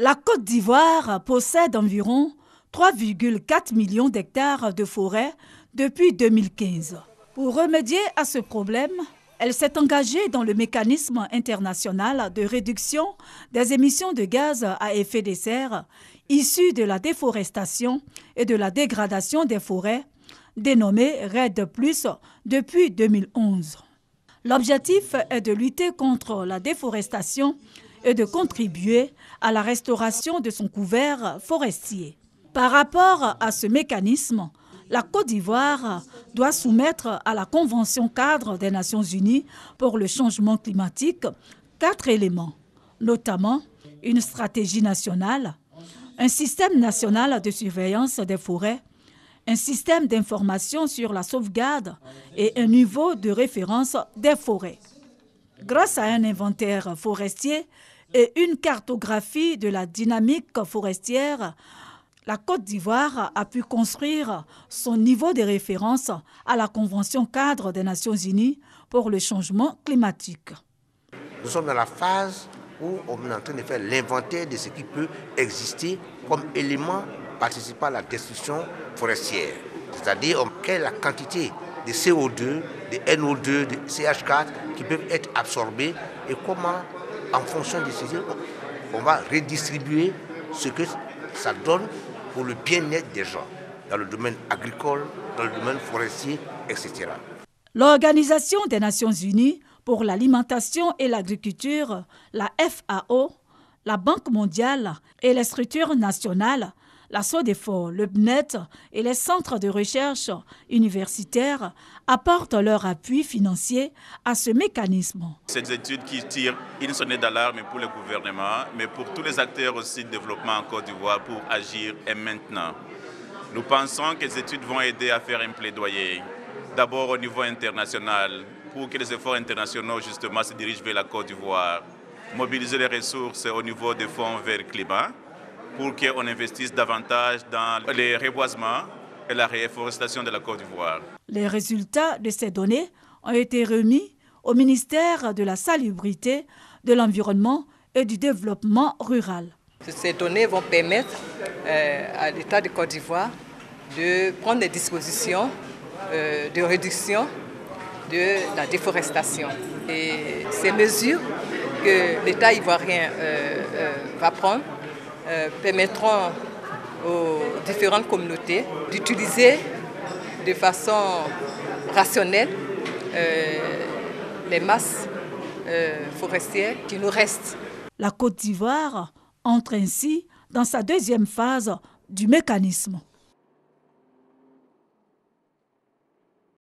La Côte d'Ivoire possède environ 3,4 millions d'hectares de forêt depuis 2015. Pour remédier à ce problème, elle s'est engagée dans le mécanisme international de réduction des émissions de gaz à effet de serre issues de la déforestation et de la dégradation des forêts, dénommé REDD+, depuis 2011. L'objectif est de lutter contre la déforestation et de contribuer à la restauration de son couvert forestier. Par rapport à ce mécanisme, la Côte d'Ivoire doit soumettre à la Convention cadre des Nations Unies pour le changement climatique 4 éléments, notamment une stratégie nationale, un système national de surveillance des forêts, un système d'information sur la sauvegarde et un niveau de référence des forêts. Grâce à un inventaire forestier et une cartographie de la dynamique forestière, la Côte d'Ivoire a pu construire son niveau de référence à la Convention cadre des Nations Unies pour le changement climatique. Nous sommes dans la phase où on est en train de faire l'inventaire de ce qui peut exister comme élément participant à la destruction forestière. C'est-à-dire quelle est la quantité de CO2, de NO2, de CH4 qui peuvent être absorbés et comment, en fonction de ces, on va redistribuer ce que ça donne pour le bien-être des gens, dans le domaine agricole, dans le domaine forestier, etc. L'Organisation des Nations Unies pour l'alimentation et l'agriculture, la FAO, la Banque mondiale et les structures nationales, la SODEFOR, le PNED et les centres de recherche universitaires apportent leur appui financier à ce mécanisme. Cette étude qui tire une sonnette d'alarme pour le gouvernement, mais pour tous les acteurs aussi de développement en Côte d'Ivoire pour agir et maintenant. Nous pensons que ces études vont aider à faire un plaidoyer, d'abord au niveau international, pour que les efforts internationaux justement se dirigent vers la Côte d'Ivoire, mobiliser les ressources au niveau des fonds vers le climat, pour qu'on investisse davantage dans les reboisements et la réforestation de la Côte d'Ivoire. Les résultats de ces données ont été remis au ministère de la Salubrité, de l'Environnement et du Développement rural. Ces données vont permettre à l'État de Côte d'Ivoire de prendre des dispositions de réduction de la déforestation. Et ces mesures que l'État ivoirien va prendre permettront aux différentes communautés d'utiliser de façon rationnelle les masses forestières qui nous restent. La Côte d'Ivoire entre ainsi dans sa deuxième phase du mécanisme.